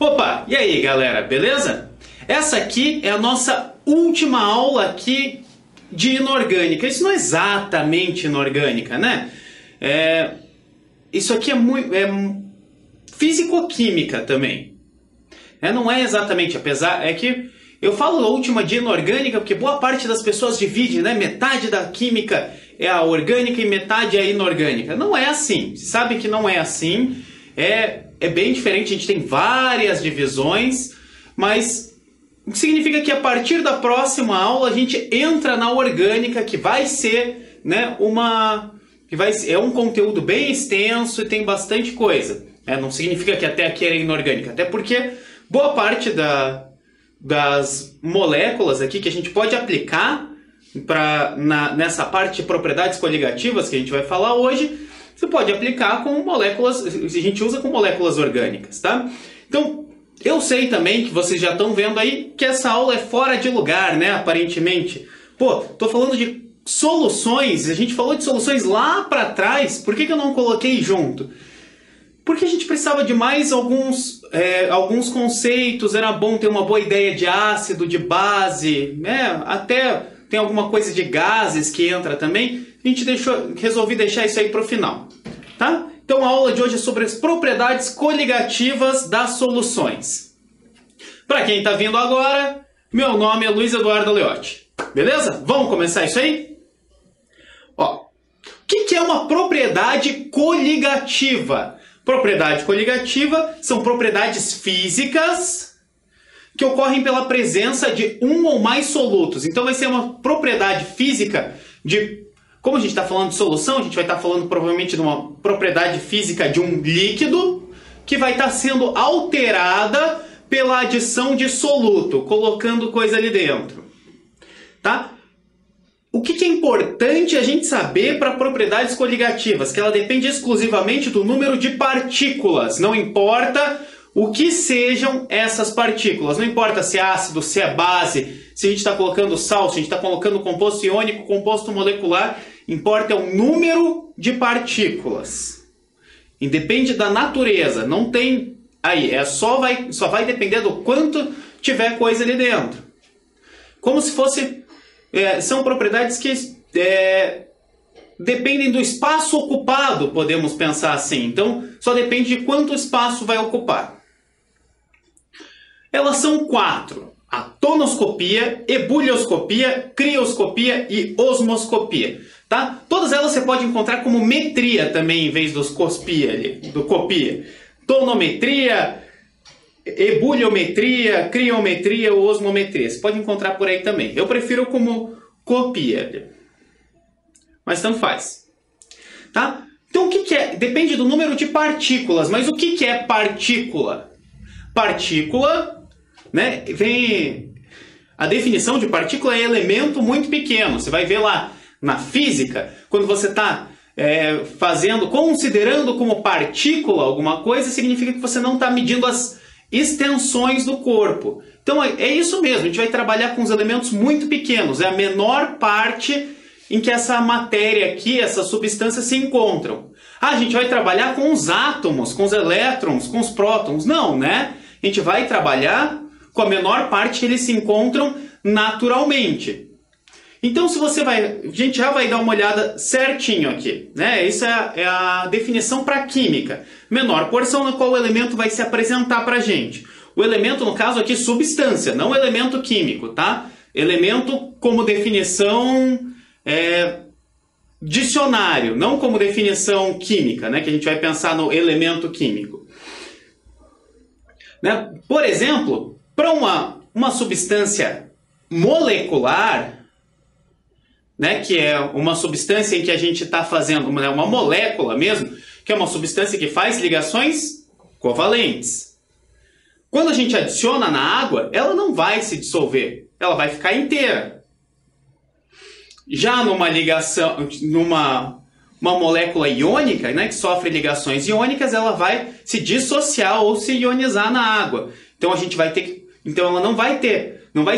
Opa, e aí galera, beleza? Essa aqui é a nossa última aula aqui de inorgânica. Isso não é exatamente inorgânica, né? Isso aqui é físico-química também. Não é exatamente, apesar... É que eu falo a última de inorgânica porque boa parte das pessoas divide, né? Metade da química é a orgânica e metade é a inorgânica. Não é assim. Vocês sabem que não é assim. É bem diferente, a gente tem várias divisões, mas o que significa que a partir da próxima aula a gente entra na orgânica, que vai ser, né, é um conteúdo bem extenso e tem bastante coisa. Não significa que até aqui era inorgânica, até porque boa parte das moléculas aqui que a gente pode aplicar nessa parte de propriedades coligativas que a gente vai falar hoje, você pode aplicar com moléculas, a gente usa com moléculas orgânicas, tá? Então, eu sei também que vocês já estão vendo aí que essa aula é fora de lugar, né, aparentemente. Pô, tô falando de soluções, a gente falou de soluções lá para trás, por que eu não coloquei junto? Porque a gente precisava de mais alguns conceitos, era bom ter uma boa ideia de ácido, de base, né? Até tem alguma coisa de gases que entra também. A gente resolvi deixar isso aí para o final, tá? Então a aula de hoje é sobre as propriedades coligativas das soluções. Para quem está vindo agora, meu nome é Luiz Eduardo Leotti, beleza? Vamos começar isso aí? Ó, o que é uma propriedade coligativa? Propriedade coligativa são propriedades físicas que ocorrem pela presença de um ou mais solutos. Então vai ser uma propriedade física de... Como a gente está falando de solução, a gente vai estar falando provavelmente de uma propriedade física de um líquido que vai estar sendo alterada pela adição de soluto, colocando coisa ali dentro. Tá? O que é importante a gente saber para propriedades coligativas? Que ela depende exclusivamente do número de partículas. Não importa o que sejam essas partículas. Não importa se é ácido, se é base, se a gente está colocando sal, se a gente está colocando composto iônico, composto molecular. Importa é o número de partículas. Independe da natureza. Não tem... Aí, só vai depender do quanto tiver coisa ali dentro. Como se fosse... são propriedades que dependem do espaço ocupado, podemos pensar assim. Então, só depende de quanto espaço vai ocupar. Elas são 4. A tonoscopia, ebullioscopia, crioscopia e osmoscopia. Tá? Todas elas você pode encontrar como metria também, em vez dos do copia. Tonometria, ebuliometria, criometria ou osmometria. Você pode encontrar por aí também. Eu prefiro como copia. Mas tanto faz. Tá? Então o que é? Depende do número de partículas. Mas o que é partícula? Partícula, né? A definição de partícula é elemento muito pequeno. Você vai ver lá na física, quando você está considerando como partícula alguma coisa, significa que você não está medindo as extensões do corpo. Então é isso mesmo, a gente vai trabalhar com os elementos muito pequenos. É a menor parte em que essa matéria aqui, essas substâncias se encontram. A gente vai trabalhar com os átomos, com os elétrons, com os prótons. Não, né? A gente vai trabalhar com a menor parte que eles se encontram naturalmente. Então, a gente já vai dar uma olhada certinho aqui, né? Isso é a definição para a química. Menor porção na qual o elemento vai se apresentar para a gente. O elemento, no caso aqui, substância, não elemento químico, tá? Elemento como definição dicionário, não como definição química, né? Que a gente vai pensar no elemento químico. Né? Por exemplo, para uma substância molecular... Né, que é uma substância em que a gente está fazendo uma molécula mesmo, que é uma substância que faz ligações covalentes. Quando a gente adiciona na água, ela não vai se dissolver, ela vai ficar inteira. Já numa ligação, uma molécula iônica, né, que sofre ligações iônicas, ela vai se dissociar ou se ionizar na água. Então a gente vai ter, então ela não vai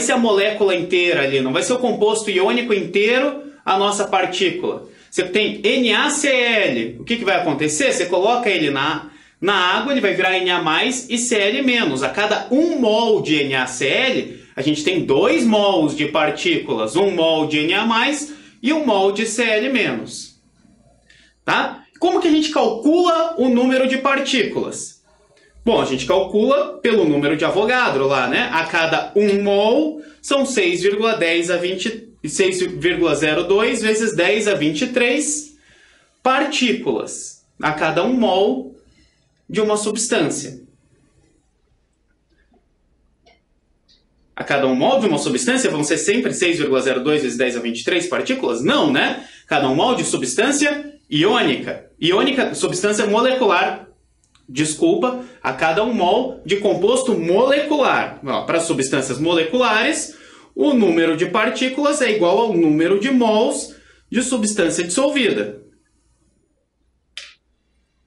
ser a molécula inteira ali, não vai ser o composto iônico inteiro a nossa partícula. Você tem NaCl, o que vai acontecer? Você coloca ele Na água ele vai virar Na+, e Cl-. A cada 1 mol de NaCl, a gente tem 2 mols de partículas. 1 mol de Na+, e 1 mol de Cl-. Tá? Como que a gente calcula o número de partículas? Bom, a gente calcula pelo número de Avogadro lá, né? A cada 1 mol são 6,02 vezes 10 a 23 partículas a cada 1 mol de uma substância. A cada 1 mol de uma substância vão ser sempre 6,02 vezes 10 a 23 partículas? Não, né? Cada 1 mol de substância iônica. Iônica, substância molecular. Desculpa, a cada 1 mol de composto molecular. Para substâncias moleculares, o número de partículas é igual ao número de mols de substância dissolvida.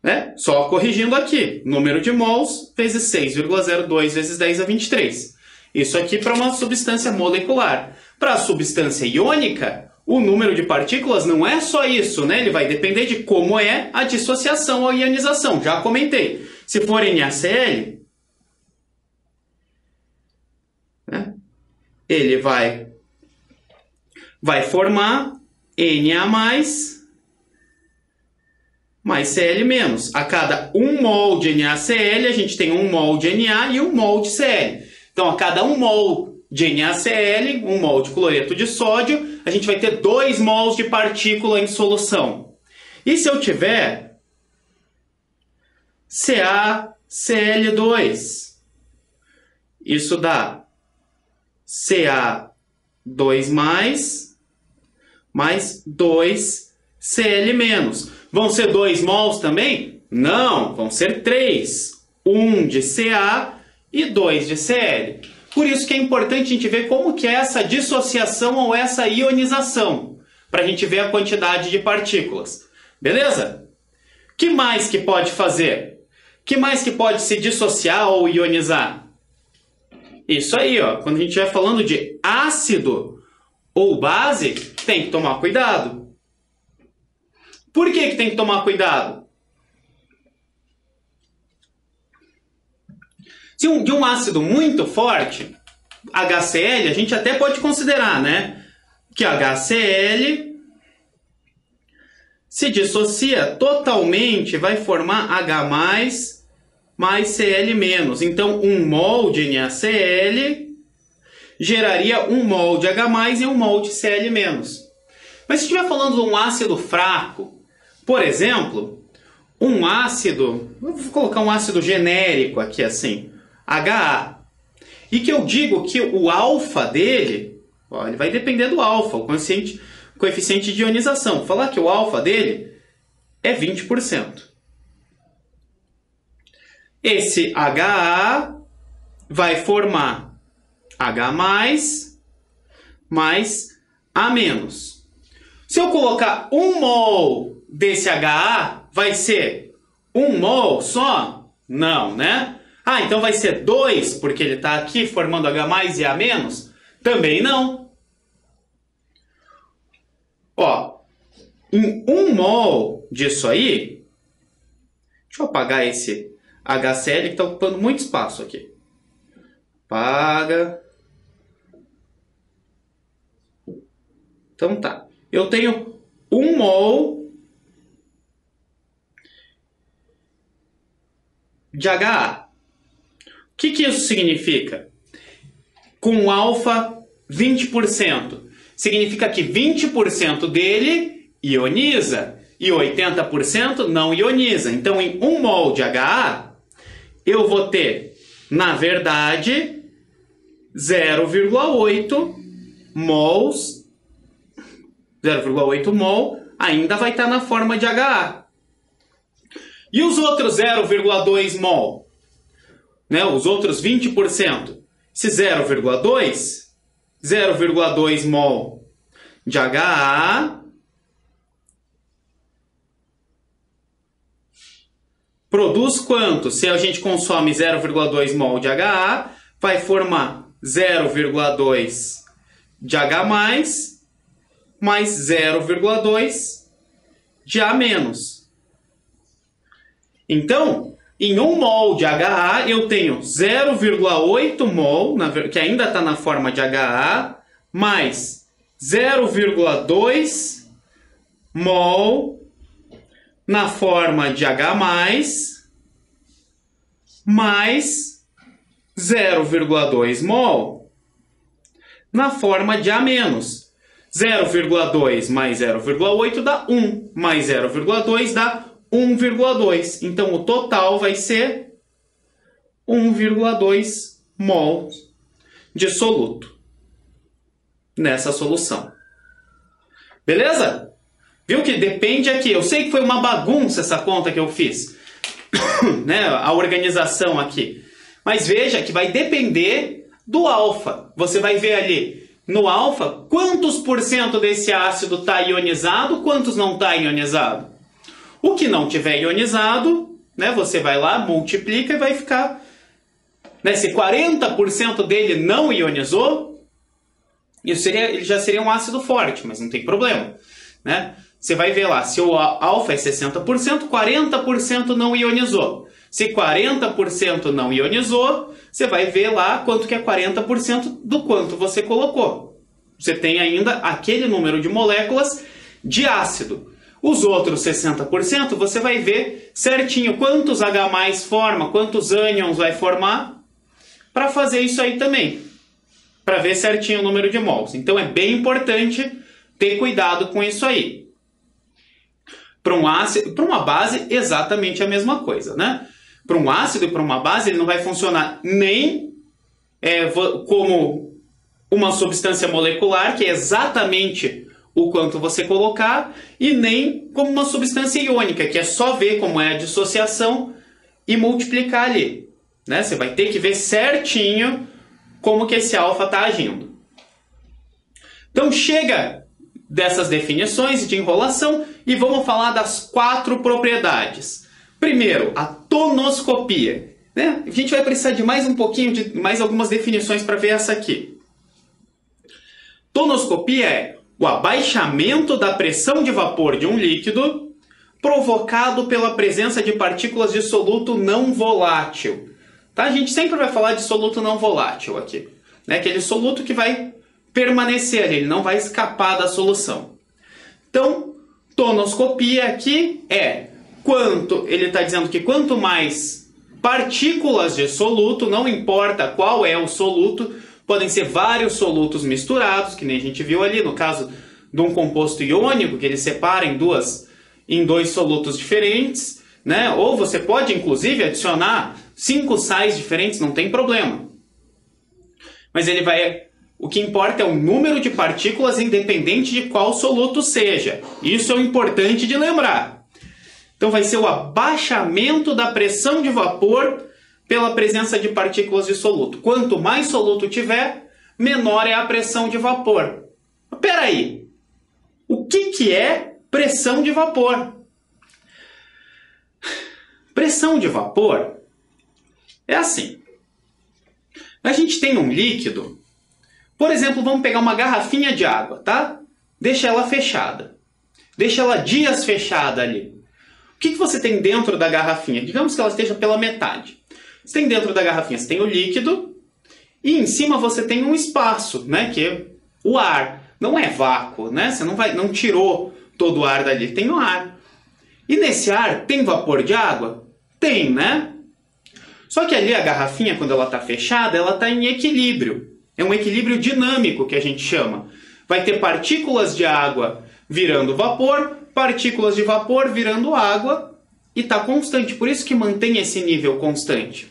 Né? Só corrigindo aqui, número de mols vezes 6,02 vezes 10 a 23. Isso aqui para uma substância molecular. Para a substância iônica, o número de partículas não é só isso, né? Ele vai depender de como é a dissociação ou ionização. Já comentei. Se for NaCl, né? Ele vai formar Na+, mais Cl-. A cada 1 mol de NaCl, a gente tem 1 mol de Na e 1 mol de Cl. Então, a cada 1 mol de NaCl, 1 mol de cloreto de sódio, a gente vai ter 2 mols de partícula em solução. E se eu tiver CaCl2, isso dá Ca2+, mais 2Cl-. Vão ser 2 mols também? Não, vão ser 3. 1 de Ca e 2 de Cl. Por isso que é importante a gente ver como que é essa dissociação ou essa ionização, para a gente ver a quantidade de partículas. Beleza? Que mais que pode fazer? Que mais que pode se dissociar ou ionizar? Isso aí, ó. Quando a gente estiver falando de ácido ou base, tem que tomar cuidado. Por que tem que tomar cuidado? De um ácido muito forte, HCl, a gente até pode considerar, né? Que HCl se dissocia totalmente, vai formar H+, mais Cl-. Então, 1 mol de NaCl geraria 1 mol de H+, e 1 mol de Cl-. Mas se estiver falando de um ácido fraco, por exemplo, um ácido, vou colocar um ácido genérico aqui assim, HA, e que eu digo que o alfa dele, ó, ele vai depender do alfa, o coeficiente de ionização. Vou falar que o alfa dele é 20%. Esse HA vai formar H+, mais A-. Se eu colocar 1 mol desse HA, vai ser 1 mol só? Não, né? Ah, então vai ser 2, porque ele está aqui formando H+, e A-? Também não. Ó, em 1 mol disso aí, deixa eu apagar esse HCl que está ocupando muito espaço aqui. Apaga. Então tá. Eu tenho 1 mol de HA. O que isso significa? Com alfa 20%. Significa que 20% dele ioniza e 80% não ioniza. Então, em 1 mol de HA, eu vou ter, na verdade, 0,8 mols. 0,8 mol ainda vai estar na forma de HA. E os outros 0,2 mol? Né, os outros 20%. Esse 0,2 mol de HA produz quanto? Se a gente consome 0,2 mol de HA, vai formar 0,2 de H+, mais 0,2 de A-. Então, em 1 mol de HA eu tenho 0,8 mol, que ainda está na forma de HA, mais 0,2 mol na forma de H+, mais 0,2 mol na forma de A-. 0,2 mais 0,8 dá 1, mais 0,2 dá 1,2. Então, o total vai ser 1,2 mol de soluto nessa solução. Beleza? Viu que depende aqui. Eu sei que foi uma bagunça essa conta que eu fiz, né? A organização aqui. Mas veja que vai depender do alfa. Você vai ver ali no alfa quantos por cento desse ácido está ionizado, quantos não está ionizado. O que não tiver ionizado, né, você vai lá, multiplica e vai ficar... Né, se 40% dele não ionizou, ele já seria um ácido forte, mas não tem problema. Né? Você vai ver lá, se o alfa é 60%, 40% não ionizou. Se 40% não ionizou, você vai ver lá quanto que é 40% do quanto você colocou. Você tem ainda aquele número de moléculas de ácido. Os outros 60% você vai ver certinho quantos H+ forma, quantos ânions vai formar, para fazer isso aí também. Para ver certinho o número de mols. Então é bem importante ter cuidado com isso aí. Para um ácido, para uma base, exatamente a mesma coisa, né? Para um ácido e para uma base, ele não vai funcionar nem como uma substância molecular, que é exatamente o quanto você colocar, e nem como uma substância iônica, que é só ver como é a dissociação e multiplicar ali. Né? Você vai ter que ver certinho como que esse alfa está agindo. Então chega dessas definições de enrolação e vamos falar das 4 propriedades. Primeiro, a tonoscopia. Né? A gente vai precisar de mais um pouquinho, de mais algumas definições para ver essa aqui. Tonoscopia é o abaixamento da pressão de vapor de um líquido provocado pela presença de partículas de soluto não volátil. Tá? A gente sempre vai falar de soluto não volátil aqui. Né? Aquele soluto que vai permanecer ali, ele não vai escapar da solução. Então, tonoscopia aqui é quanto, ele está dizendo que quanto mais partículas de soluto, não importa qual é o soluto, podem ser vários solutos misturados, que nem a gente viu ali no caso de um composto iônico, que ele separa em dois solutos diferentes, né? Ou você pode inclusive adicionar 5 sais diferentes, não tem problema. Mas o que importa é o número de partículas independente de qual soluto seja. Isso é o importante de lembrar. Então vai ser o abaixamento da pressão de vapor pela presença de partículas de soluto. Quanto mais soluto tiver, menor é a pressão de vapor. Mas peraí, o que é pressão de vapor? Pressão de vapor é assim. A gente tem um líquido, por exemplo, vamos pegar uma garrafinha de água, tá? Deixa ela fechada. Deixa ela dias fechada ali. O que você tem dentro da garrafinha? Digamos que ela esteja pela metade. Você tem dentro da garrafinha, você tem o líquido e em cima você tem um espaço, né, que é o ar. Não é vácuo, né? Você não tirou todo o ar dali, tem o ar. E nesse ar tem vapor de água? Tem, né? Só que ali a garrafinha, quando ela está fechada, ela está em equilíbrio. É um equilíbrio dinâmico que a gente chama. Vai ter partículas de água virando vapor, partículas de vapor virando água e está constante. Por isso que mantém esse nível constante.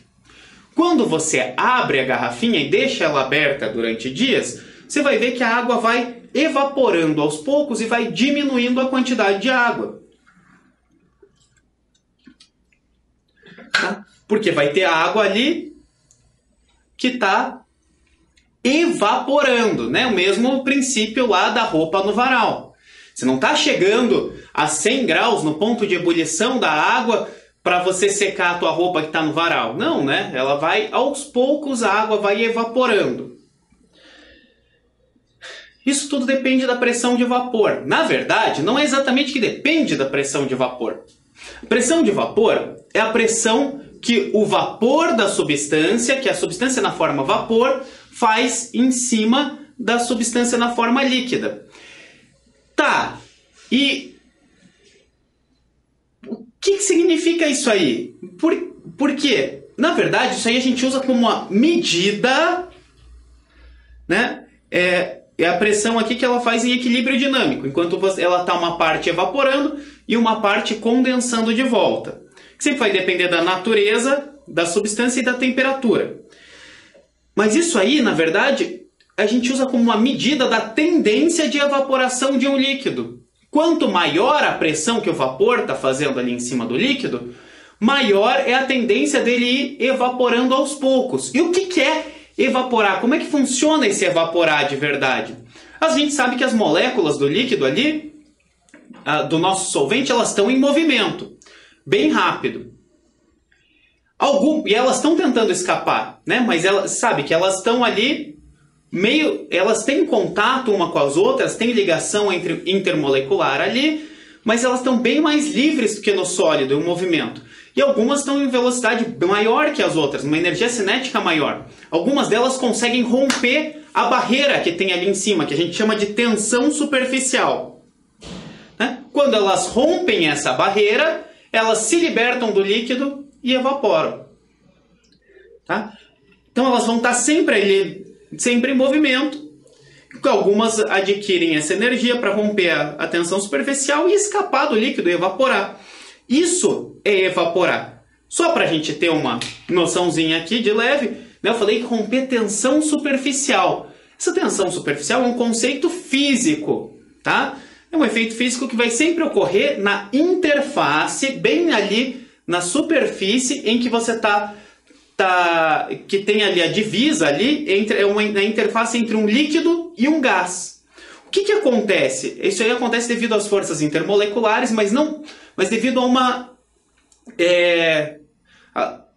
Quando você abre a garrafinha e deixa ela aberta durante dias, você vai ver que a água vai evaporando aos poucos e vai diminuindo a quantidade de água. Tá? Porque vai ter água ali que está evaporando, né? O mesmo princípio lá da roupa no varal. Você não está chegando a 100 graus no ponto de ebulição da água para você secar a tua roupa que está no varal. Não, né? Ela vai, aos poucos, a água vai evaporando. Isso tudo depende da pressão de vapor. Na verdade, não é exatamente que depende da pressão de vapor. A pressão de vapor é a pressão que o vapor da substância, que a substância na forma vapor, faz em cima da substância na forma líquida. Tá, e o que significa isso aí? Por quê? Na verdade, isso aí a gente usa como uma medida, né? É a pressão aqui que ela faz em equilíbrio dinâmico, enquanto ela está uma parte evaporando e uma parte condensando de volta. Sempre vai depender da natureza, da substância e da temperatura. Mas isso aí, na verdade, a gente usa como uma medida da tendência de evaporação de um líquido. Quanto maior a pressão que o vapor está fazendo ali em cima do líquido, maior é a tendência dele ir evaporando aos poucos. E o que é evaporar? Como é que funciona esse evaporar de verdade? A gente sabe que as moléculas do líquido ali, do nosso solvente, elas estão em movimento, bem rápido. E elas estão tentando escapar, né? Mas sabe que elas estão ali, elas têm contato uma com as outras, têm ligação intermolecular ali, mas elas estão bem mais livres do que no sólido, em movimento. E algumas estão em velocidade maior que as outras, uma energia cinética maior. Algumas delas conseguem romper a barreira que tem ali em cima, que a gente chama de tensão superficial. Né? Quando elas rompem essa barreira, elas se libertam do líquido e evaporam. Tá? Então elas vão estar sempre em movimento. Algumas adquirem essa energia para romper a tensão superficial e escapar do líquido e evaporar. Isso é evaporar. Só para a gente ter uma noçãozinha aqui de leve, né, eu falei que romper tensão superficial. Essa tensão superficial é um conceito físico, tá? É um efeito físico que vai sempre ocorrer na interface, bem ali na superfície em que você que tem ali a divisa ali, na interface entre um líquido e um gás. O que acontece? Isso aí acontece devido às forças intermoleculares, mas devido a uma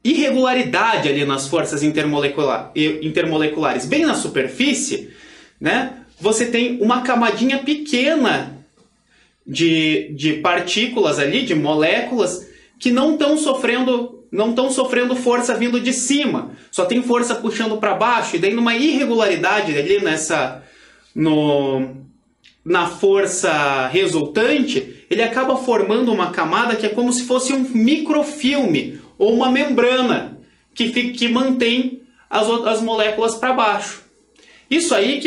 irregularidade ali nas forças intermoleculares. Bem na superfície, né, você tem uma camadinha pequena de partículas ali, de moléculas, que não estão sofrendo força vindo de cima. Só tem força puxando para baixo, e daí numa irregularidade ali na força resultante, ele acaba formando uma camada que é como se fosse um microfilme ou uma membrana que mantém as moléculas para baixo. Isso aí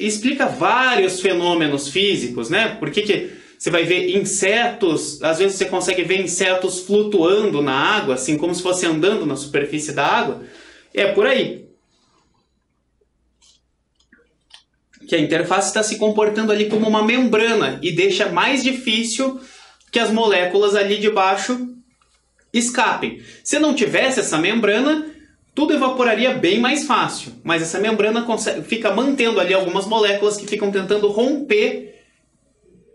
explica vários fenômenos físicos, né? Por que você vai ver insetos, às vezes você consegue ver insetos flutuando na água, assim como se fosse andando na superfície da água. É por aí. Que a interface está se comportando ali como uma membrana e deixa mais difícil que as moléculas ali de baixo escapem. Se não tivesse essa membrana, tudo evaporaria bem mais fácil. Mas essa membrana fica mantendo ali algumas moléculas que ficam tentando romper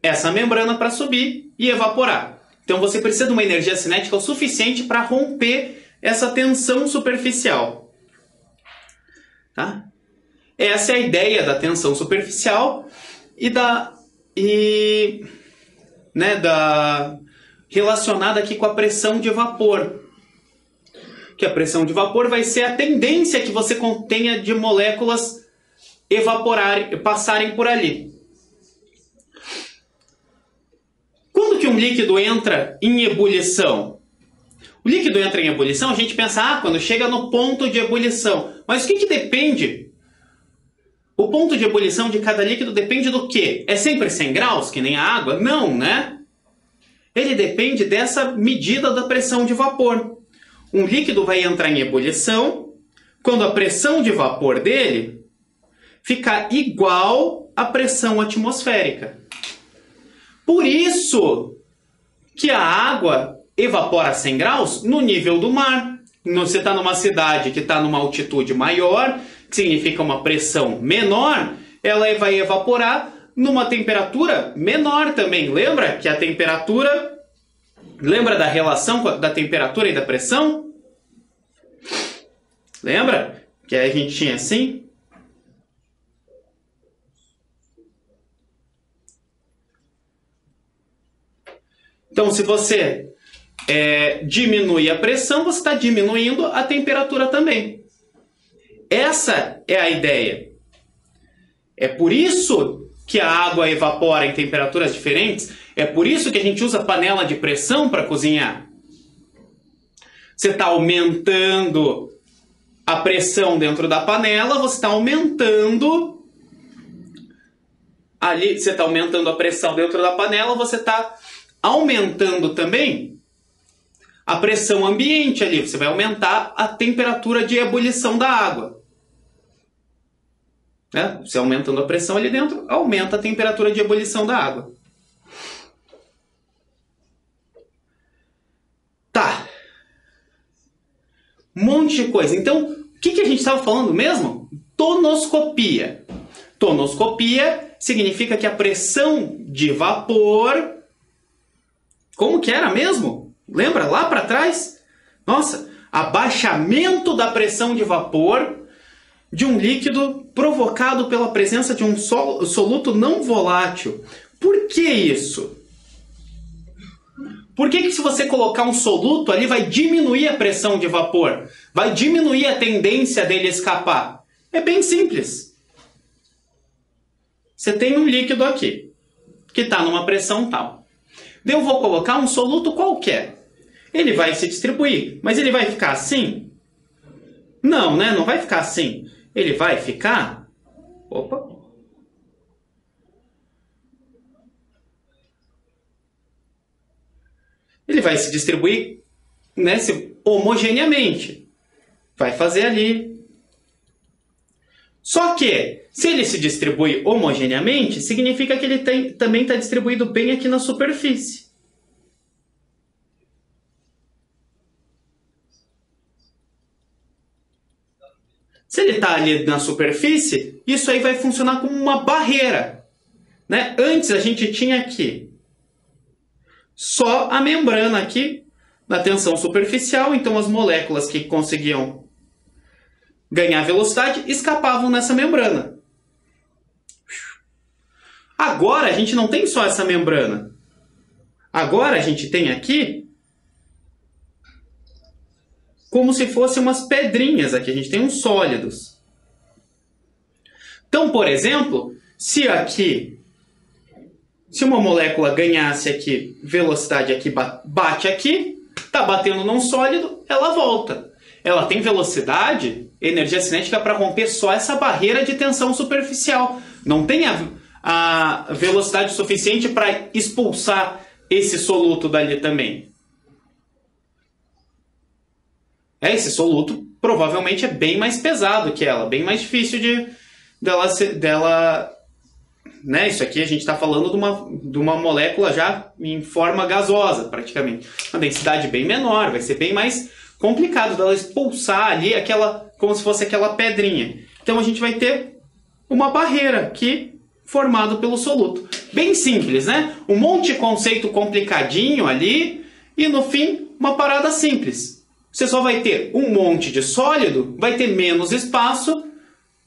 essa membrana para subir e evaporar. Então você precisa de uma energia cinética o suficiente para romper essa tensão superficial. Tá? Essa é a ideia da tensão superficial relacionada aqui com a pressão de vapor. Que a pressão de vapor vai ser a tendência que você tenha de moléculas passarem por ali. Quando que um líquido entra em ebulição? O líquido entra em ebulição, a gente pensa, quando chega no ponto de ebulição. Mas o que depende? O ponto de ebulição de cada líquido depende do quê? É sempre 100 graus, que nem a água? Não, né? Ele depende dessa medida da pressão de vapor. Um líquido vai entrar em ebulição quando a pressão de vapor dele ficar igual à pressão atmosférica. Por isso que a água evapora a 100 graus no nível do mar. Você está numa cidade que está numa altitude maior, que significa uma pressão menor, ela vai evaporar numa temperatura menor também. Lembra que a temperatura... Lembra da relação da temperatura e da pressão? Lembra? Que a gente tinha assim... Então, se você diminui a pressão, você está diminuindo a temperatura também. Essa é a ideia. É por isso que a água evapora em temperaturas diferentes. É por isso que a gente usa panela de pressão para cozinhar. Você está aumentando a pressão dentro da panela, você está aumentando ali, você está aumentando a pressão dentro da panela, você está aumentando também a pressão ambiente ali. Você vai aumentar a temperatura de ebulição da água. Você aumentando a pressão ali dentro, aumenta a temperatura de ebulição da água. Tá. Um monte de coisa. Então, o que a gente estava falando mesmo? Tonoscopia. Tonoscopia significa que a pressão de vapor... Como que era mesmo? Lembra lá para trás? Nossa, abaixamento da pressão de vapor de um líquido provocado pela presença de um soluto não volátil. Por que isso? Por que se você colocar um soluto ali vai diminuir a pressão de vapor? Vai diminuir a tendência dele escapar? É bem simples. Você tem um líquido aqui, que está numa pressão tal. Daí eu vou colocar um soluto qualquer. Ele vai se distribuir, mas ele vai ficar assim? Não, né? Não vai ficar assim. Ele vai ficar... Opa! Ele vai se distribuir, né, homogeneamente. Vai fazer ali. Só que, se ele se distribui homogeneamente, significa que ele também está distribuído bem aqui na superfície. Se ele está ali na superfície, isso aí vai funcionar como uma barreira. Né? Antes a gente tinha aqui só a membrana aqui, na tensão superficial, então as moléculas que conseguiam ganhar velocidade escapavam nessa membrana. Agora a gente não tem só essa membrana. Agora a gente tem aqui como se fossem umas pedrinhas aqui. A gente tem uns sólidos. Então, por exemplo, se uma molécula ganhasse aqui, velocidade aqui, bate aqui, está batendo num sólido, ela volta. Ela tem velocidade, energia cinética para romper só essa barreira de tensão superficial. Não tem a velocidade suficiente para expulsar esse soluto dali também. Esse soluto provavelmente é bem mais pesado que ela, bem mais difícil dela né? Isso aqui a gente está falando de uma molécula já em forma gasosa, praticamente. Uma densidade bem menor, vai ser bem mais complicado dela expulsar ali como se fosse aquela pedrinha. Então a gente vai ter uma barreira aqui formada pelo soluto. Bem simples, né? Um monte de conceito complicadinho ali e no fim uma parada simples. Você só vai ter um monte de sólido, vai ter menos espaço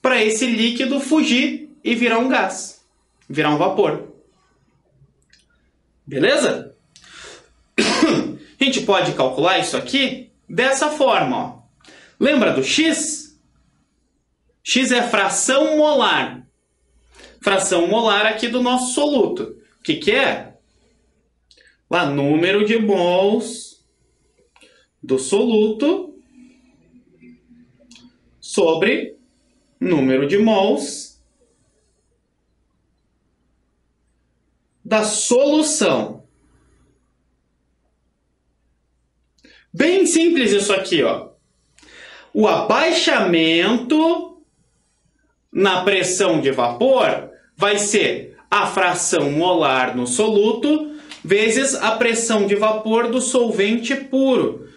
para esse líquido fugir e virar um gás, virar um vapor. Beleza? A gente pode calcular isso aqui dessa forma. Ó. Lembra do X? X é a fração molar. Fração molar aqui do nosso soluto. O que é? Lá, número de mols do soluto sobre número de mols da solução. Bem simples isso aqui, ó. O abaixamento na pressão de vapor vai ser a fração molar no soluto vezes a pressão de vapor do solvente puro.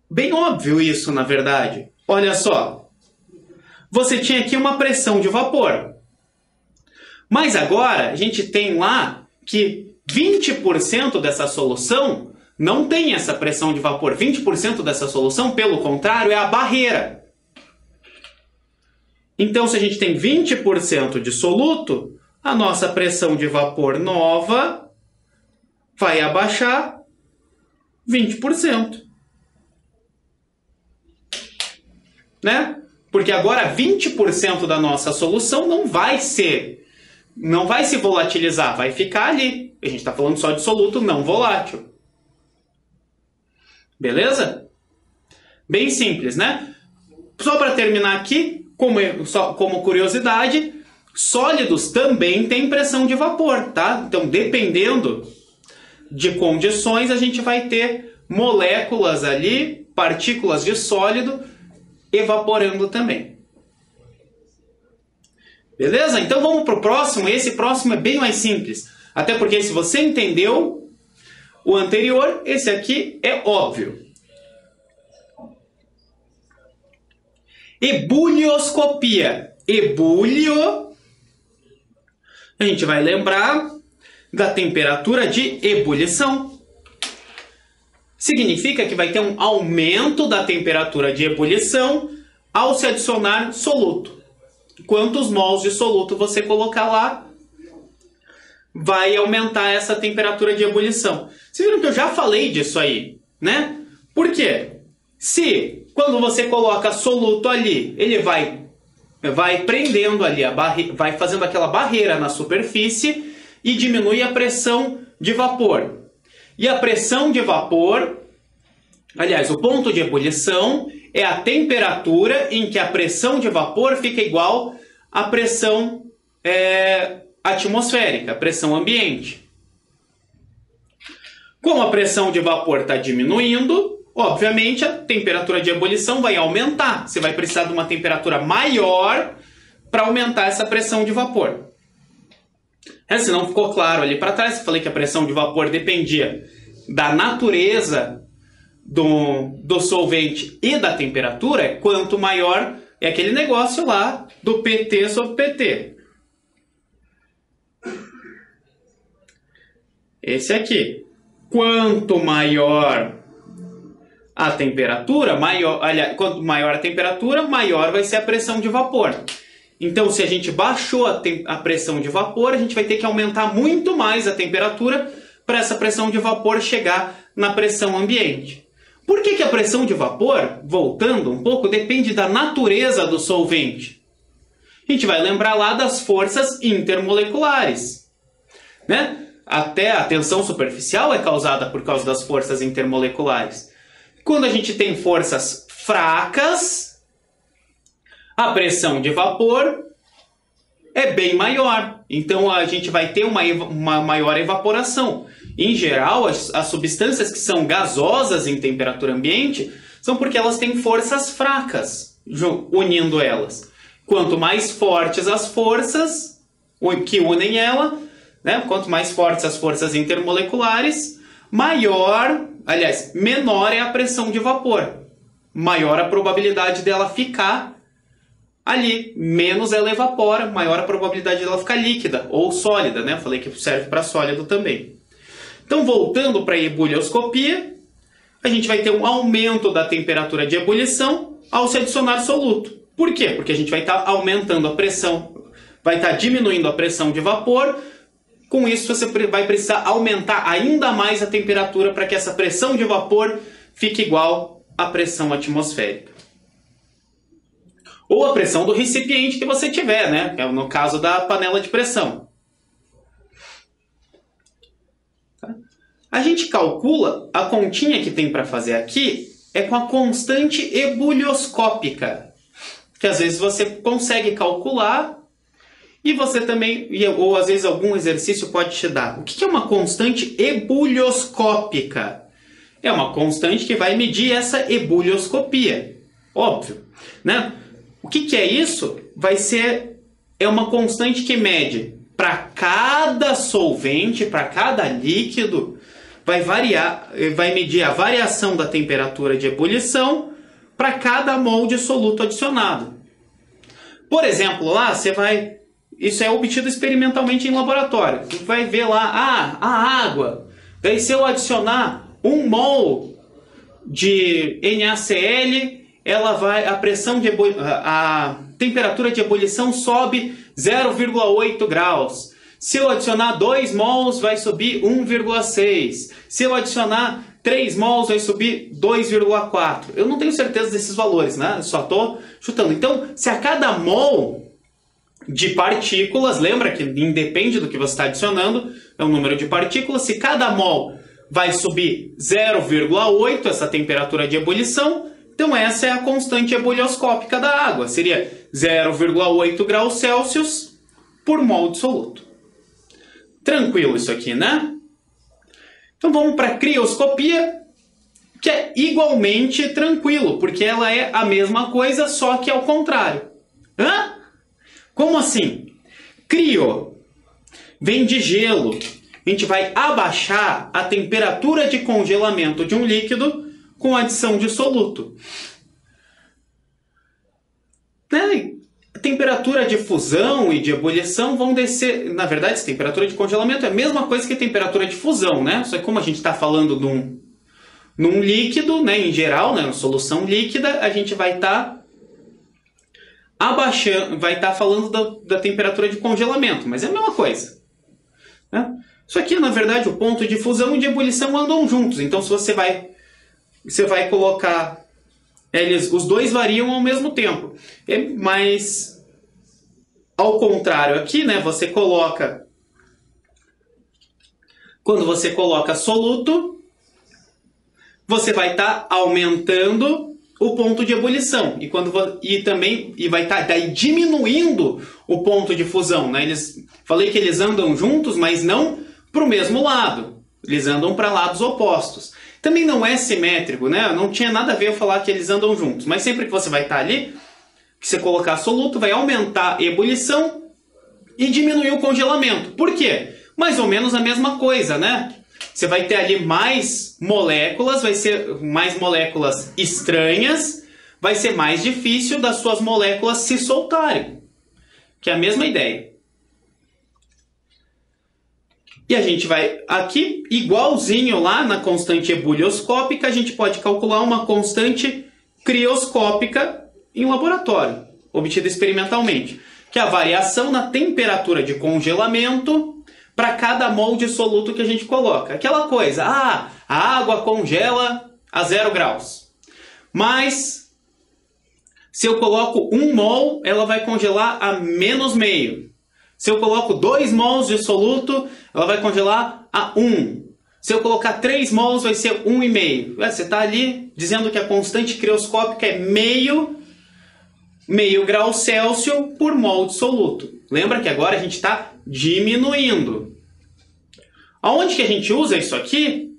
Bem óbvio isso, na verdade. Olha só. Você tinha aqui uma pressão de vapor. Mas agora a gente tem lá que 20% dessa solução não tem essa pressão de vapor. 20% dessa solução, pelo contrário, é a barreira. Então, se a gente tem 20% de soluto, a nossa pressão de vapor nova vai abaixar 20%. Né? Porque agora 20% da nossa solução não vai se volatilizar, vai ficar ali. A gente está falando só de soluto não volátil. Beleza? Bem simples, né? Só para terminar aqui, como curiosidade, sólidos também têm pressão de vapor, tá? Então, dependendo de condições, a gente vai ter moléculas ali, partículas de sólido, evaporando também. Beleza? Então vamos para o próximo. Esse próximo é bem mais simples. Até porque se você entendeu o anterior, esse aqui é óbvio. Ebulioscopia. Ebulio. A gente vai lembrar da temperatura de ebulição. Significa que vai ter um aumento da temperatura de ebulição ao se adicionar soluto. Quantos mols de soluto você colocar lá, vai aumentar essa temperatura de ebulição. Vocês viram que eu já falei disso aí, né? Por quê? Se, quando você coloca soluto ali, ele vai prendendo ali, vai fazendo aquela barreira na superfície e diminui a pressão de vapor. E a pressão de vapor, aliás, o ponto de ebulição é a temperatura em que a pressão de vapor fica igual à pressão atmosférica, a pressão ambiente. Como a pressão de vapor está diminuindo, obviamente a temperatura de ebulição vai aumentar. Você vai precisar de uma temperatura maior para aumentar essa pressão de vapor. Se não ficou claro ali para trás, eu falei que a pressão de vapor dependia da natureza do solvente e da temperatura. Quanto maior é aquele negócio lá do PT sobre PT. Esse aqui. Quanto maior a temperatura, quanto maior a temperatura, maior vai ser a pressão de vapor. Então, se a gente baixou a pressão de vapor, a gente vai ter que aumentar muito mais a temperatura para essa pressão de vapor chegar na pressão ambiente. Por que a pressão de vapor, voltando um pouco, depende da natureza do solvente? A gente vai lembrar lá das forças intermoleculares, né? Até a tensão superficial é causada por causa das forças intermoleculares. Quando a gente tem forças fracas, a pressão de vapor é bem maior. Então a gente vai ter uma maior evaporação. Em geral, as substâncias que são gasosas em temperatura ambiente são porque elas têm forças fracas unindo elas. Quanto mais fortes as forças que unem ela, né? Quanto mais fortes as forças intermoleculares, menor é a pressão de vapor. Maior a probabilidade dela ficar ali, menos ela evapora, maior a probabilidade dela ficar líquida ou sólida, né? Eu falei que serve para sólido também. Então, voltando para a ebulioscopia, a gente vai ter um aumento da temperatura de ebulição ao se adicionar soluto. Por quê? Porque a gente vai estar aumentando a pressão, vai estar diminuindo a pressão de vapor. Com isso, você vai precisar aumentar ainda mais a temperatura para que essa pressão de vapor fique igual à pressão atmosférica. Ou a pressão do recipiente que você tiver, né? É no caso da panela de pressão. A gente calcula, a continha que tem para fazer aqui é com a constante ebulioscópica, que às vezes você consegue calcular e você também, ou às vezes algum exercício pode te dar. O que é uma constante ebulioscópica? É uma constante que vai medir essa ebulioscopia, óbvio, né? O que é isso? É uma constante que mede para cada solvente, para cada líquido, vai medir a variação da temperatura de ebulição para cada mol de soluto adicionado. Por exemplo, lá isso é obtido experimentalmente em laboratório. Você vai ver lá, a água. Daí se eu adicionar 1 mol de NaCl, a temperatura de ebulição sobe 0,8 graus. Se eu adicionar 2 mols, vai subir 1,6. Se eu adicionar 3 mols, vai subir 2,4. Eu não tenho certeza desses valores, né? Só estou chutando. Então, se a cada mol de partículas, lembra que independe do que você está adicionando, é o número de partículas, se cada mol vai subir 0,8, essa temperatura de ebulição, então essa é a constante ebulioscópica da água. Seria 0,8 graus Celsius por mol de soluto. Tranquilo isso aqui, né? Então vamos para a crioscopia, que é igualmente tranquilo, porque ela é a mesma coisa, só que ao contrário. Hã? Como assim? Crio vem de gelo. A gente vai abaixar a temperatura de congelamento de um líquido com adição de soluto. Né? A temperatura de fusão e de ebulição vão descer. Na verdade, essa temperatura de congelamento é a mesma coisa que a temperatura de fusão, né? Só que como a gente está falando num líquido, né, em geral, né, uma solução líquida, a gente vai estar abaixando, vai estar falando da temperatura de congelamento, mas é a mesma coisa. Né? Isso aqui, na verdade, o ponto de fusão e de ebulição andam juntos. Então, se você vai colocar os dois variam ao mesmo tempo. Mas, ao contrário aqui, né, quando você coloca soluto, você vai estar aumentando o ponto de ebulição. E vai estar daí diminuindo o ponto de fusão. Né? Falei que eles andam juntos, mas não para o mesmo lado. Eles andam para lados opostos. Também não é simétrico, né? Não tinha nada a ver eu falar que eles andam juntos. Mas sempre que você vai estar ali, que você colocar soluto, vai aumentar a ebulição e diminuir o congelamento. Por quê? Mais ou menos a mesma coisa, né? Você vai ter ali mais moléculas, vai ser mais moléculas estranhas, vai ser mais difícil das suas moléculas se soltarem. Que é a mesma ideia. E a gente vai aqui, igualzinho lá na constante ebulioscópica, a gente pode calcular uma constante crioscópica em laboratório, obtida experimentalmente, que é a variação na temperatura de congelamento para cada mol de soluto que a gente coloca. Aquela coisa, a água congela a 0 graus, mas se eu coloco 1 mol, ela vai congelar a menos meio. Se eu coloco 2 mols de soluto, ela vai congelar a 1. Se eu colocar 3 mols, vai ser 1,5. Você está ali dizendo que a constante crioscópica é meio grau Celsius por mol de soluto. Lembra que agora a gente está diminuindo. Aonde que a gente usa isso aqui?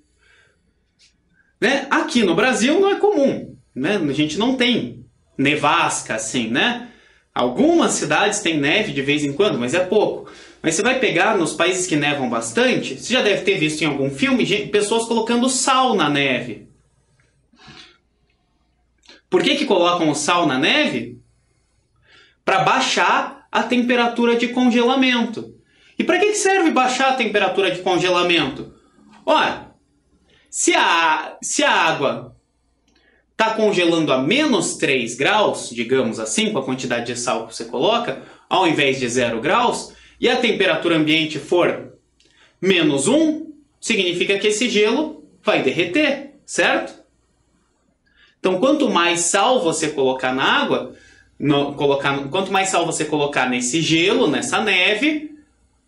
Né? Aqui no Brasil não é comum. Né? A gente não tem nevasca assim, né? Algumas cidades têm neve de vez em quando, mas é pouco. Mas você vai pegar nos países que nevam bastante, você já deve ter visto em algum filme pessoas colocando sal na neve. Por que colocam o sal na neve? Para baixar a temperatura de congelamento. E para que serve baixar a temperatura de congelamento? Olha, se a água está congelando a menos 3 graus, digamos assim, com a quantidade de sal que você coloca, ao invés de 0 graus, e a temperatura ambiente for menos 1, significa que esse gelo vai derreter, certo? Então, quanto mais sal você colocar na água, quanto mais sal você colocar nesse gelo, nessa neve,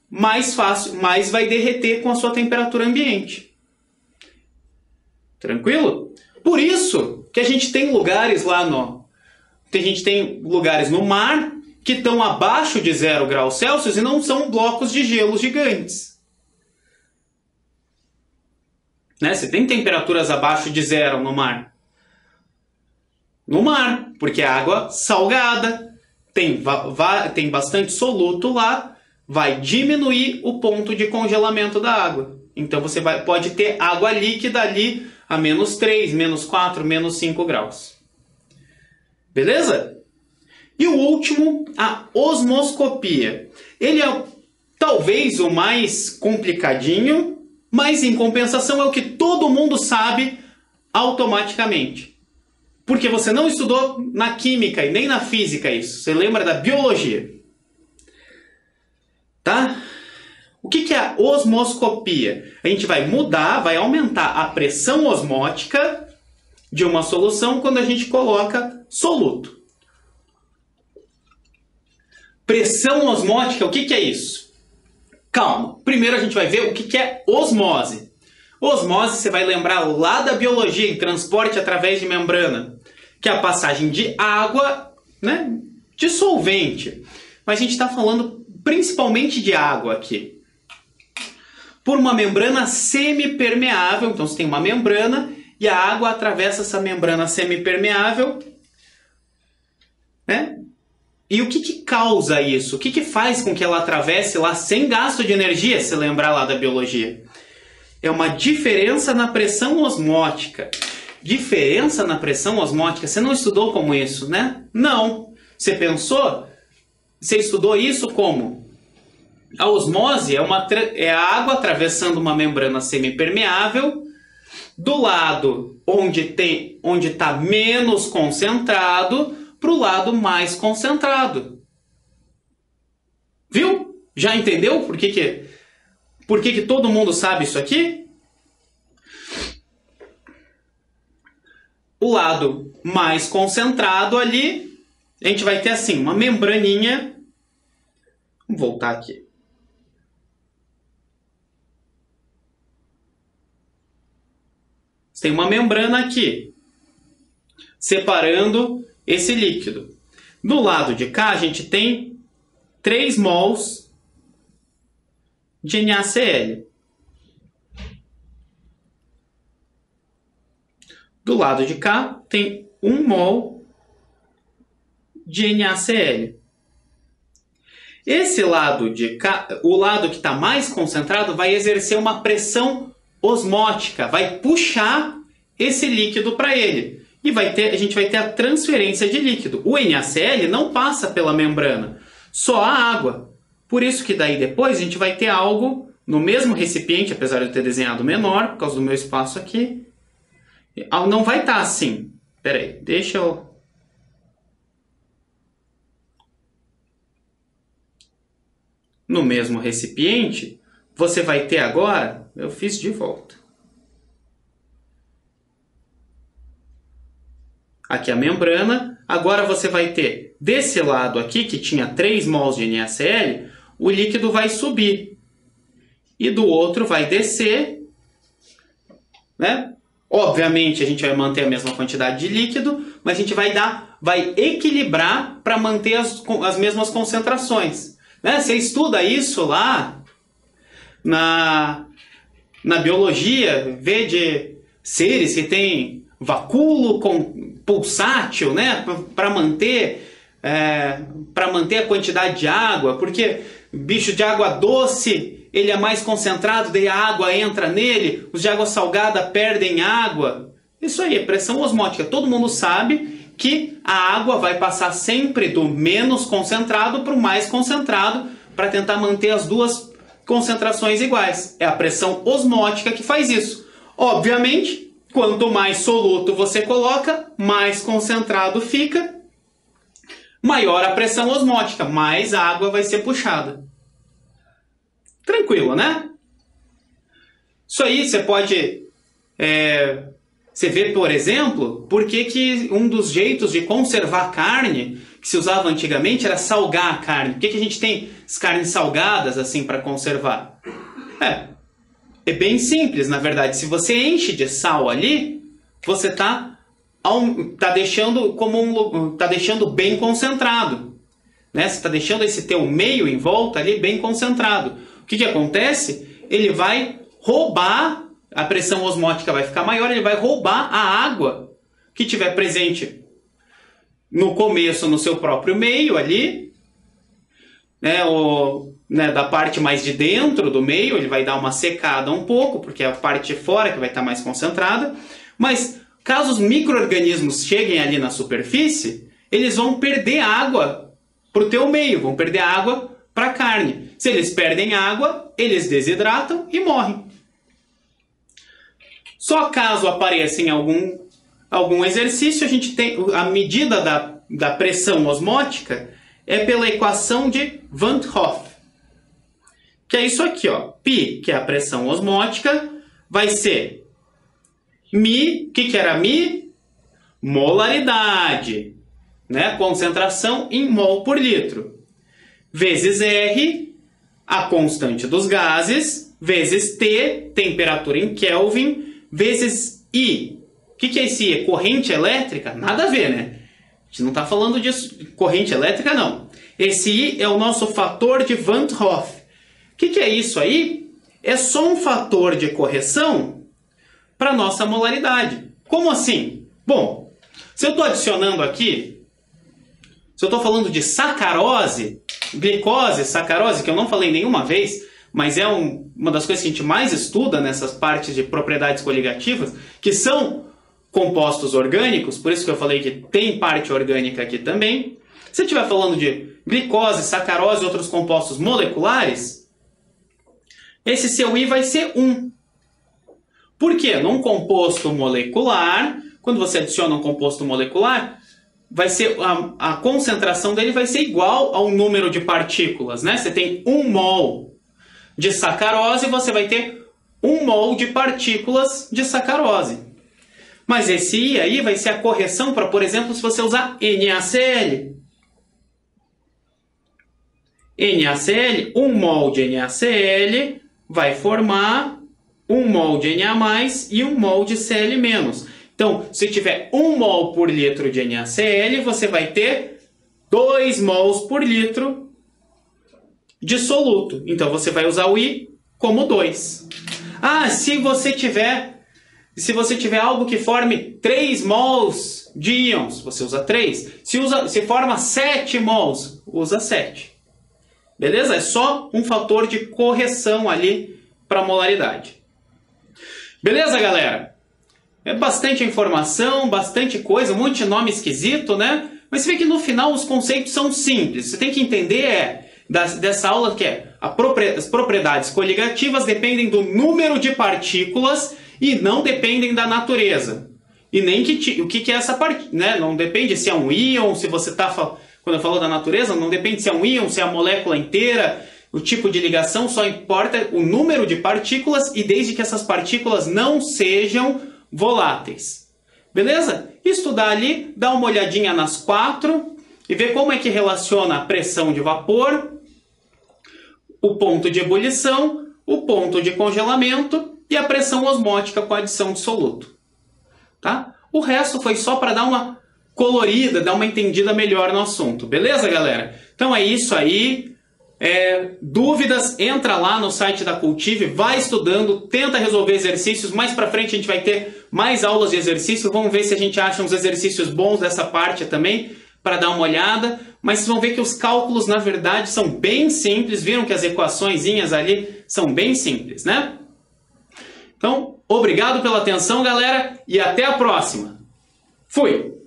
mais vai derreter com a sua temperatura ambiente. Tranquilo? Por isso que a gente tem lugares no mar que estão abaixo de 0 graus Celsius e não são blocos de gelo gigantes. Né? Você tem temperaturas abaixo de 0 no mar. No mar, porque é água salgada, tem bastante soluto lá, vai diminuir o ponto de congelamento da água. Então você pode ter água líquida ali a menos 3, menos 4, menos 5 graus. Beleza? E o último, a osmoscopia. Ele é talvez o mais complicadinho, mas em compensação é o que todo mundo sabe automaticamente. Porque você não estudou na química e nem na física isso. Você lembra da biologia. Tá? que que é a osmoscopia? A gente vai mudar, vai aumentar a pressão osmótica de uma solução quando a gente coloca soluto. Pressão osmótica, o que que é isso? Calma, primeiro a gente vai ver o que que é osmose. Osmose, você vai lembrar lá da biologia, em transporte através de membrana, que é a passagem de água, né, de solvente. Mas a gente está falando principalmente de água aqui. Por uma membrana semipermeável, então você tem uma membrana e a água atravessa essa membrana semipermeável, né? E o que que causa isso? O que que faz com que ela atravesse lá sem gasto de energia, se lembrar lá da biologia? É uma diferença na pressão osmótica. Diferença na pressão osmótica? Você não estudou como isso, né? Não. Você pensou? Você estudou isso como? A osmose é a água atravessando uma membrana semipermeável do lado onde está menos concentrado para o lado mais concentrado. Viu? Já entendeu por que todo mundo sabe isso aqui? O lado mais concentrado ali, a gente vai ter assim, uma membraninha. Vamos voltar aqui. Você tem uma membrana aqui, separando esse líquido. Do lado de cá, a gente tem 3 mols de NaCl. Do lado de cá, tem 1 mol de NaCl. Esse lado de cá, o lado que está mais concentrado, vai exercer uma pressão osmótica, vai puxar esse líquido para ele. E a gente vai ter a transferência de líquido. O NaCl não passa pela membrana, só a água. Por isso que daí depois a gente vai ter algo no mesmo recipiente, apesar de eu ter desenhado menor, por causa do meu espaço aqui. Não vai estar assim. Espera aí, deixa eu... No mesmo recipiente, você vai ter agora... Eu fiz de volta. Aqui a membrana. Agora você vai ter, desse lado aqui, que tinha 3 mols de NaCl, o líquido vai subir. E do outro vai descer, né? Obviamente a gente vai manter a mesma quantidade de líquido, mas a gente vai equilibrar para manter as mesmas concentrações. Né? Você estuda isso lá na biologia, vê de seres que tem vacúolo pulsátil, né? Para manter a quantidade de água, porque bicho de água doce ele é mais concentrado, daí a água entra nele, os de água salgada perdem água. Isso aí, pressão osmótica. Todo mundo sabe que a água vai passar sempre do menos concentrado para o mais concentrado, para tentar manter as duas concentrações iguais. É a pressão osmótica que faz isso. Obviamente, quanto mais soluto você coloca, mais concentrado fica, maior a pressão osmótica, mais a água vai ser puxada. Tranquilo, né? Isso aí você pode... Você vê, por exemplo, por que um dos jeitos de conservar carne que se usava antigamente era salgar a carne. Por que a gente tem as carnes salgadas assim para conservar? É bem simples, na verdade. Se você enche de sal ali, você está deixando bem concentrado. Né? Você está deixando esse teu meio em volta ali bem concentrado. O que acontece? Ele vai roubar, a pressão osmótica vai ficar maior, ele vai roubar a água que tiver presente no começo, no seu próprio meio ali, né, da parte mais de dentro do meio, ele vai dar uma secada um pouco, porque é a parte de fora que vai estar mais concentrada, mas caso os micro-organismos cheguem ali na superfície, eles vão perder água para o teu meio, vão perder água para a carne. Se eles perdem água, eles desidratam e morrem. Só caso apareça em algum exercício, a gente tem a medida da pressão osmótica é pela equação de Van't Hoff, que é isso aqui, ó. Π, que é a pressão osmótica, vai ser Mi, o que era Mi? Molaridade, né? Concentração em mol por litro. Vezes R, a constante dos gases, vezes T, temperatura em Kelvin, vezes I. O que é esse I? É corrente elétrica? Nada a ver, né? A gente não está falando de corrente elétrica, não. Esse I é o nosso fator de Van't Hoff. O que é isso aí? É só um fator de correção para a nossa molaridade. Como assim? Bom, se eu estou adicionando aqui, se eu estou falando de sacarose, glicose, sacarose, que eu não falei nenhuma vez, mas é uma das coisas que a gente mais estuda nessas partes de propriedades coligativas, que são compostos orgânicos, por isso que eu falei que tem parte orgânica aqui também. Se eu estiver falando de glicose, sacarose e outros compostos moleculares, esse seu I vai ser 1. Por quê? Num composto molecular, quando você adiciona um composto molecular, vai ser a concentração dele vai ser igual ao número de partículas, né? Você tem 1 mol de sacarose, você vai ter 1 mol de partículas de sacarose. Mas esse I aí vai ser a correção para, por exemplo, se você usar NaCl. NaCl, 1 mol de NaCl vai formar 1 mol de Na+, e 1 mol de Cl-. Então, se tiver 1 mol por litro de NaCl, você vai ter 2 mols por litro de soluto. Então, você vai usar o I como 2. Ah, se você tiver algo que forme 3 mols de íons, você usa 3. Se forma 7 mols, usa 7. Beleza? É só um fator de correção ali para a molaridade. Beleza, galera? É bastante informação, bastante coisa, um monte de nome esquisito, né? Mas você vê que no final os conceitos são simples. Você tem que entender dessa aula que as propriedades coligativas dependem do número de partículas e não dependem da natureza. E nem o que é essa parte, né? Não depende se é um íon, se você está... Quando eu falo da natureza, não depende se é um íon, se é a molécula inteira, o tipo de ligação, só importa o número de partículas e desde que essas partículas não sejam voláteis. Beleza? Estudar ali, dar uma olhadinha nas 4 e ver como é que relaciona a pressão de vapor, o ponto de ebulição, o ponto de congelamento e a pressão osmótica com a adição de soluto. Tá? O resto foi só para dar uma colorida, dar uma entendida melhor no assunto. Beleza, galera? Então é isso aí. Dúvidas, entra lá no site da Cultive, vai estudando, tenta resolver exercícios. Mais pra frente a gente vai ter mais aulas de exercício. Vamos ver se a gente acha uns exercícios bons dessa parte também, para dar uma olhada. Mas vocês vão ver que os cálculos, na verdade, são bem simples. Viram que as equaçõezinhas ali são bem simples, né? Então, obrigado pela atenção, galera, e até a próxima. Fui!